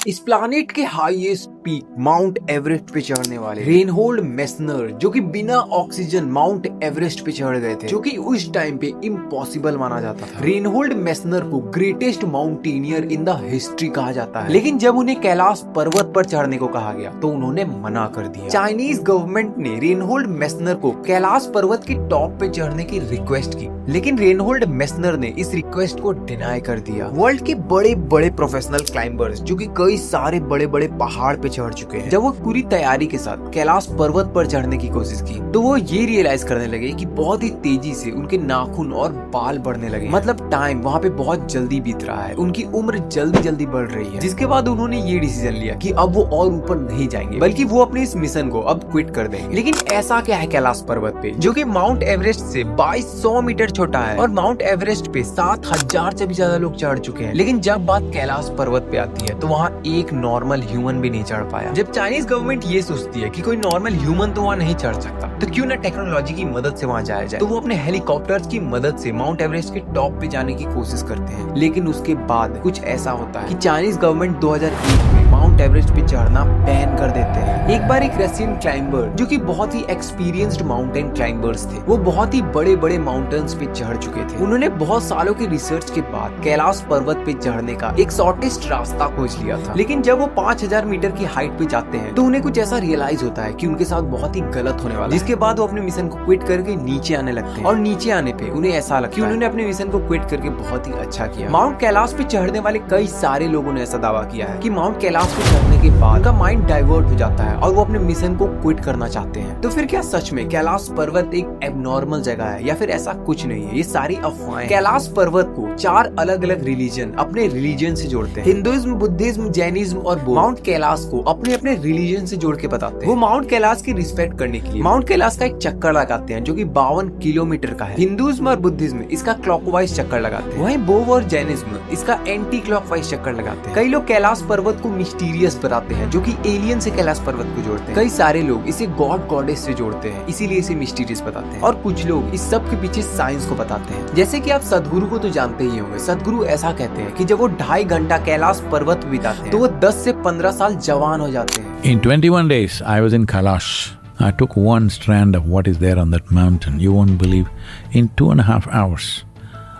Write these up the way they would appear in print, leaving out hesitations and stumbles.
इस प्लानेट के highest peak mount Everest पे चढ़ने वाले रेनहोल्ड मेसनर जो कि बिना ऑक्सीजन माउंट एवरेस्ट पे चढ़ गए थे, जो कि उस टाइम पे इम्पॉसिबल माना जाता था। रेनहोल्ड मेसनर को greatest mountaineer in the history कहा जाता है, लेकिन जब उन्हें कैलाश पर्वत पर चढ़ने को कहा गया तो उन्होंने मना कर दिया। चाइनीज गवर्नमेंट ने रेनहोल्ड मेसनर को कैलाश पर्वत की टॉप पे चढ़ने की रिक्वेस्ट की, लेकिन रेनहोल्ड मेसनर ने इस रिक्वेस्ट को डिनाई कर दिया। वर्ल्ड के बड़े बड़े प्रोफेशनल क्लाइंबर्स जो कि कई सारे बड़े बड़े पहाड़ पे चढ़ चुके हैं, जब वो पूरी तैयारी के साथ कैलाश पर्वत पर चढ़ने की कोशिश की तो वो ये रियलाइज करने लगे कि बहुत ही तेजी से उनके नाखून और बाल बढ़ने लगे। मतलब टाइम वहाँ पे बहुत जल्दी बीत रहा है, उनकी उम्र जल्दी जल्दी बढ़ रही है। जिसके बाद उन्होंने ये डिसीजन लिया कि अब वो और ऊपर नहीं जाएंगे, बल्कि वो अपने इस मिशन को अब क्विट कर देंगे। लेकिन ऐसा क्या है कैलाश पर्वत पे, जो कि माउंट एवरेस्ट से 2200 मीटर छोटा है और माउंट एवरेस्ट पे 7000 से भी ज्यादा लोग चढ़ चुके हैं। लेकिन जब बात कैलाश पर्वत पे आती है तो वहाँ एक नॉर्मल ह्यूमन भी नहीं चढ़ पाया। जब चाइनीज गवर्नमेंट ये सोचती है कि कोई नॉर्मल ह्यूमन तो वहाँ नहीं चढ़ सकता, तो क्यों ना टेक्नोलॉजी की मदद से वहाँ जाया जाए, तो वो अपने हेलीकॉप्टर्स की मदद से माउंट एवरेस्ट के टॉप पे जाने की कोशिश करते हैं। लेकिन उसके बाद कुछ ऐसा होता है कि चाइनीज गवर्नमेंट 2001 में माउंट एवरेस्ट पे चढ़ना बैन कर देते हैं। एक बार एक रशियन क्लाइंबर जो कि बहुत ही एक्सपीरियंस्ड माउंटेन क्लाइंबर्स थे, वो बहुत ही बड़े बड़े माउंटेन्स पे चढ़ चुके थे। उन्होंने बहुत सालों की रिसर्च के बाद कैलाश पर्वत पे चढ़ने का एक शॉर्टेस्ट रास्ता खोज लिया था। लेकिन जब वो 5000 मीटर की हाइट पे जाते हैं तो उन्हें कुछ ऐसा रियलाइज होता है कि उनके साथ बहुत ही गलत होने वाला है। जिसके बाद वो अपने मिशन को क्विट करके नीचे आने लगते हैं और नीचे आने पे उन्हें ऐसा लगता है कि उन्होंने अपने मिशन को क्विट करके बहुत ही अच्छा किया। माउंट कैलाश पे चढ़ने वाले कई सारे लोगों ने ऐसा दावा किया है कि माउंट कैलाश पे चढ़ने के बाद उनका माइंड डाइवर्ट हो जाता है और वो अपने मिशन को क्विट करना चाहते हैं। तो फिर क्या सच में कैलाश पर्वत एक एबनॉर्मल जगह है या फिर ऐसा कुछ नहीं है? ये सारी अफवाहें। कैलाश पर्वत को 4 अलग अलग रिलीजन अपने रिलीजन से जोड़ते हैं। हिंदुइज्म, बुद्धिज्म, जैनिज्म और बौद्ध माउंट कैलाश को अपने अपने रिलीजन से जोड़ के बताते हैं। वो माउंट कैलाश की रिस्पेक्ट करने के लिए माउंट कैलाश का एक चक्कर लगाते हैं जो कि 52 किलोमीटर का है। हिंदुइज्म और बुद्धिज्म इसका क्लॉकवाइज चक्कर लगाते हैं, वहीं बौद्ध और जैनिज्म इसका एंटी क्लॉकवाइज चक्कर लगाते हैं। कई लोग कैलाश पर्वत को मिस्टीरियस बताते हैं जो कि एलियन से कैलाश पर्वत को जोड़ते हैं। कई सारे लोग इसे गॉड गॉडेस से जोड़ते हैं, इसीलिए इसे मिस्टीरियस बताते हैं। और कुछ लोग इस सब के पीछे साइंस को बताते हैं। जैसे कि आप सदगुरु को तो जानते ही होंगे। सदगुरु ऐसा कहते हैं कि जब वो 2.5 घंटा कैलाश पर्वत बिताते हैं तो वो 10 से 15 साल जवान हो जाते हैं। In 21 days, I was in Kailash. I took one strand of what is there on that mountain. You won't believe. In 2.5 hours,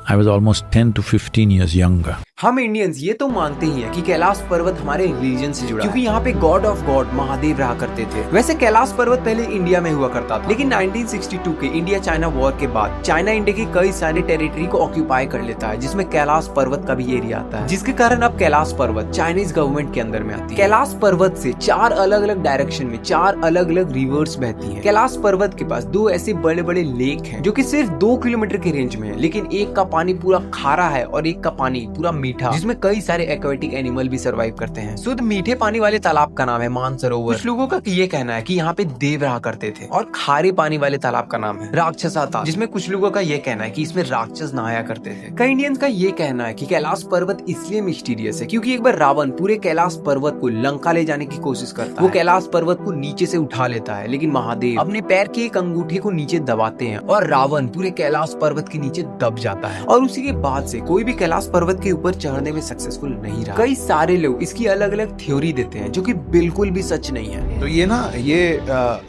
I was almost 10 to 15 years younger. हम इंडियंस ये तो मानते ही हैं कि कैलाश पर्वत हमारे रिलीजन से जुड़ा है, क्योंकि यहाँ पे गॉड ऑफ गॉड महादेव रहा करते थे। वैसे कैलाश पर्वत पहले इंडिया में हुआ करता था, लेकिन 1962 के इंडिया चाइना वॉर के बाद चाइना इंडिया की कई सारे टेरिटरी को ऑक्यूपाई कर लेता है, जिसमें कैलाश पर्वत का भी एरिया आता है, जिसके कारण अब कैलाश पर्वत चाइनीज गवर्नमेंट के अंदर में आती है। कैलाश पर्वत से 4 अलग अलग डायरेक्शन में 4 अलग अलग रिवर्स बहती है। कैलाश पर्वत के पास 2 ऐसे बड़े बड़े लेक हैं जो कि सिर्फ 2 किलोमीटर के रेंज में है, लेकिन एक का पानी पूरा खारा है और एक का पानी पूरा मीठा, जिसमें कई सारे एक्वेटिक एनिमल भी सरवाइव करते हैं। शुद्ध मीठे पानी वाले तालाब का नाम है मानसरोवर। कुछ लोगों का ये कहना है कि यहाँ पे देव रहा करते थे। और खारे पानी वाले तालाब का नाम है राक्षसा ताल, जिसमें कुछ लोगों का ये कहना है कि इसमें राक्षस नहाया करते थे। कई इंडियंस का ये कहना है कि कैलाश पर्वत इसलिए मिस्टीरियस है क्योंकि एक बार रावण पूरे कैलाश पर्वत को लंका ले जाने की कोशिश करता है। वो कैलाश पर्वत को नीचे से उठा लेता है, लेकिन महादेव अपने पैर के एक अंगूठे को नीचे दबाते हैं और रावण पूरे कैलाश पर्वत के नीचे दब जाता है। और उसी के बाद से कोई भी कैलाश पर्वत के ऊपर चढ़ने में सक्सेसफुल नहीं रहा। कई सारे लोग इसकी अलग अलग थ्योरी देते हैं जो कि बिल्कुल भी सच नहीं है। तो ये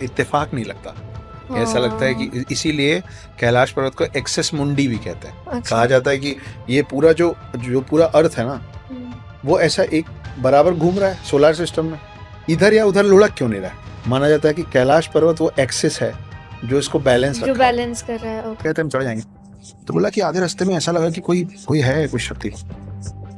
इत्तेफाक नहीं लगता। ऐसा लगता है कि इसीलिए कैलाश पर्वत को एक्सेस मुंडी भी कहते हैं। अच्छा। कहा जाता है कि ये पूरा जो पूरा अर्थ है ना, वो ऐसा एक बराबर घूम रहा है सोलर सिस्टम में, इधर या उधर लुढ़क क्यों नहीं रहा है। माना जाता है कि कैलाश पर्वत वो एक्सेस है जो इसको बैलेंस कर रहा है। कहते हैं हम चढ़ जाएंगे, तो बोला कि आधे रास्ते में ऐसा लगा कि कोई है, कोई शक्ति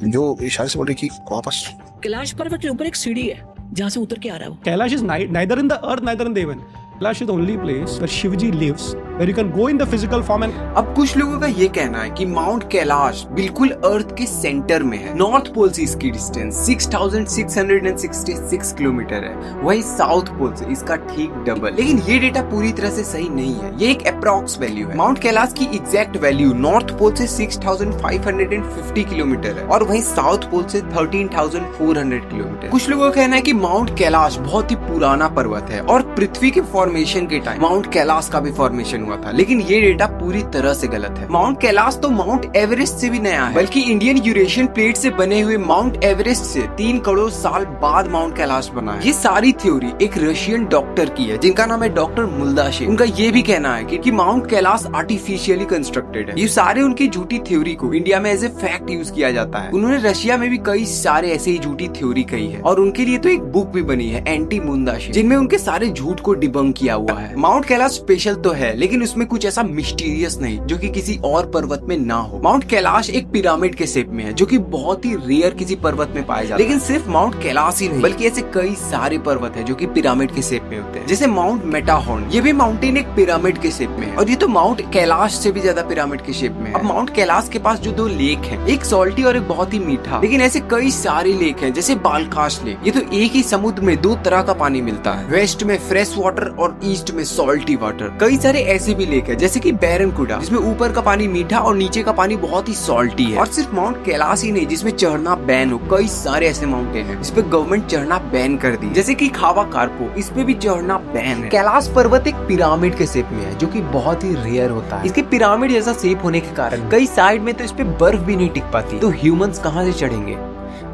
जो इशारे से बोल रही कि वापस। कैलाश पर्वत के ऊपर एक सीढ़ी है जहाँ से उतर के आ रहा है वो। Kailash is neither in the earth, neither in the heaven. Kailash is the only place where Shivji lives, where you can go in the physical form and अब कुछ लोगों का ये कहना है कि माउंट कैलाश बिल्कुल अर्थ के सेंटर में है। नॉर्थ पोल से इसकी डिस्टेंस 6666 किलोमीटर है, वही साउथ पोल से इसका ठीक डबल। लेकिन ये डेटा पूरी तरह से सही नहीं है, ये एक अप्रॉक्स वैल्यू है। माउंट कैलाश की एग्जैक्ट वैल्यू नॉर्थ पोल से 6550 किलोमीटर है और वही साउथ पोल से 13400 किलोमीटर। कुछ लोगों का कहना है कि माउंट कैलाश बहुत ही पुराना पर्वत है और पृथ्वी के फॉर्मेशन के टाइम माउंट कैलाश का भी फॉर्मेशन हुआ था, लेकिन ये डेटा पूरी तरह से गलत है। माउंट कैलाश तो माउंट एवरेस्ट से भी नया है, बल्कि इंडियन यूरेशियन प्लेट से बने हुए माउंट एवरेस्ट से 3 करोड़ साल बाद माउंट कैलाश बना है। ये सारी थ्योरी एक रशियन डॉक्टर की है जिनका नाम है डॉक्टर मुल्दाशेव। उनका ये भी कहना है कि माउंट कैलाश आर्टिफिशियली कंस्ट्रक्टेड है। ये सारे उनकी झूठी थ्योरी को इंडिया में एज ए फैक्ट यूज किया जाता है। उन्होंने रशिया में भी कई सारे ऐसे ही झूठी थ्योरी कही है और उनके लिए तो एक बुक भी बनी है एंटी मुंदाशेव, जिनमें उनके सारे झूठ को डिबंक किया हुआ है। माउंट कैलाश स्पेशल तो है, लेकिन उसमें कुछ ऐसा मिस्टीरियस नहीं जो कि किसी और पर्वत में ना हो। माउंट कैलाश एक पिरामिड के शेप में है, जो कि बहुत ही रेयर किसी पर्वत में पाया जाता है। लेकिन सिर्फ माउंट कैलाश ही नहीं, बल्कि ऐसे कई सारे पर्वत है जो कि पिरामिड के शेप में होते हैं, जैसे माउंट मेटाहॉर्न। ये भी माउंटेन एक पिरामिड के शेप में है और ये तो माउंट कैलाश से भी ज्यादा पिरामिड के शेप में है। अब माउंट कैलाश के पास जो 2 लेक हैं, एक सॉल्टी और एक बहुत ही मीठा, लेकिन ऐसे कई सारे लेक हैं जैसे बालखाश लेक। ये तो एक ही समुद्र में 2 तरह का पानी मिलता है, वेस्ट में फ्रेश वाटर और ईस्ट में सॉल्टी वाटर। कई सारे ऐसे भी लेक है जैसे कि बैरनकुडा, जिसमें ऊपर का पानी मीठा और नीचे का पानी बहुत ही सॉल्टी है। और सिर्फ माउंट कैलाश ही नहीं जिसमें चढ़ना बैन हो, कई सारे ऐसे माउंटेन है जिसपे गवर्नमेंट चढ़ना बैन कर दी, जैसे कि खावा कारपो, इस पे भी चढ़ना बैन है। कैलाश पर्वत एक पिरामिड के शेप में है जो कि बहुत ही रेयर होता है। इसके पिरामिड जैसा शेप होने के कारण कई साइड में तो इस पे बर्फ भी नहीं टिक पाती, तो ह्यूमंस कहाँ से चढ़ेंगे।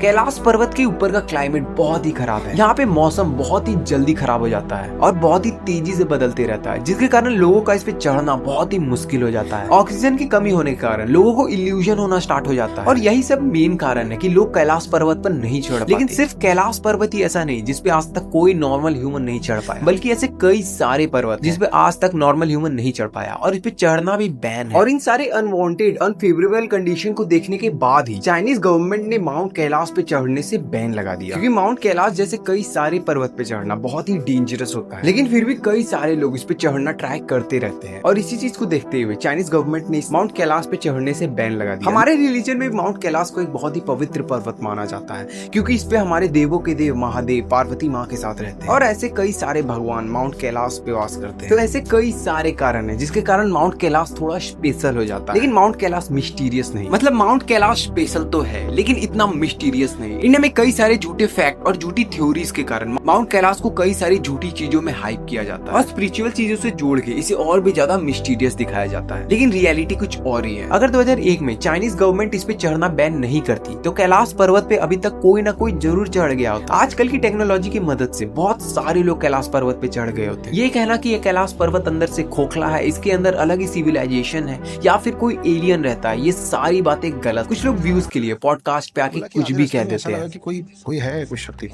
कैलाश पर्वत के ऊपर का क्लाइमेट बहुत ही खराब है। यहाँ पे मौसम बहुत ही जल्दी खराब हो जाता है और बहुत ही तेजी से बदलते रहता है, जिसके कारण लोगों का इस पे चढ़ना बहुत ही मुश्किल हो जाता है। ऑक्सीजन की कमी होने के कारण लोगों को इल्यूजन होना स्टार्ट हो जाता है और यही सब मेन कारण है कि लोग कैलाश पर्वत पर नहीं चढ़ पाते। लेकिन सिर्फ कैलाश पर्वत ही ऐसा नहीं जिसपे आज तक कोई नॉर्मल ह्यूमन नहीं चढ़ पाया, बल्कि ऐसे कई सारे पर्वत जिसपे आज तक नॉर्मल ह्यूमन नहीं चढ़ पाया और इस पे चढ़ना भी बैन है। और इन सारे अनवांटेड अनफेवरेबल कंडीशन को देखने के बाद ही चाइनीज गवर्नमेंट ने माउंट कैलाश पे चढ़ने से बैन लगा दिया, क्योंकि माउंट कैलाश जैसे कई सारे पर्वत पे चढ़ना बहुत ही डेंजरस होता है। लेकिन फिर भी कई सारे लोग इस पे चढ़ना ट्राई करते रहते हैं और इसी चीज को देखते हुए चाइनीज गवर्नमेंट ने इस माउंट कैलाश पे चढ़ने से बैन लगा दिया। हमारे रिलीजन में माउंट कैलाश को एक बहुत ही पवित्र पर्वत माना जाता है, क्योंकि इस पे हमारे देवों के देव महादेव पार्वती माँ के साथ रहते हैं और ऐसे कई सारे भगवान माउंट कैलाश पे वास करते हैं। तो ऐसे कई सारे कारण है जिसके कारण माउंट कैलाश थोड़ा स्पेशल हो जाता है। लेकिन माउंट कैलाश मिस्टीरियस नहीं, मतलब माउंट कैलाश स्पेशल तो है लेकिन इतना मिस्टीरियस नहीं। इंडिया में कई सारे झूठे फैक्ट और झूठी थ्योरीज के कारण माउंट कैलाश को कई सारी झूठी चीजों में हाइप किया जाता है और स्पिरिचुअल चीजों से जोड़ के इसे और भी ज्यादा मिस्टीरियस दिखाया जाता है। लेकिन रियलिटी कुछ और ही है। अगर 2001 में चाइनीज गवर्नमेंट इस पे चढ़ना बैन नहीं करती तो कैलाश पर्वत पे अभी तक कोई ना कोई जरूर चढ़ गया होता। आजकल की टेक्नोलॉजी की मदद से बहुत सारे लोग कैलाश पर्वत पे चढ़ गए होते। ये कहना कि ये कैलाश पर्वत अंदर से खोखला है, इसके अंदर अलग ही सिविलाइजेशन है या फिर कोई एलियन रहता है, ये सारी बातें गलत। कुछ लोग व्यूज के लिए पॉडकास्ट पे आके कुछ भी कह देते हैं। कोई है कोई शक्ति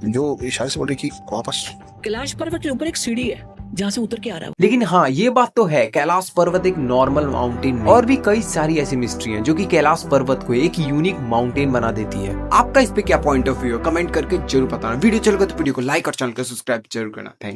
जो इशारे से बोल रही कि वापस। कैलाश पर्वत के ऊपर एक सीढ़ी है जहाँ से उतर के आ रहा है। लेकिन हाँ, ये बात तो है, कैलाश पर्वत एक नॉर्मल माउंटेन नहीं। और भी कई सारी ऐसी मिस्ट्री हैं जो कि कैलाश पर्वत को एक यूनिक माउंटेन बना देती है। आपका इस पे क्या पॉइंट ऑफ व्यू है, कमेंट करके जरूर बताना। वीडियो चल गया तो वीडियो को लाइक और चैनल को सब्सक्राइब जरूर करना। थैंक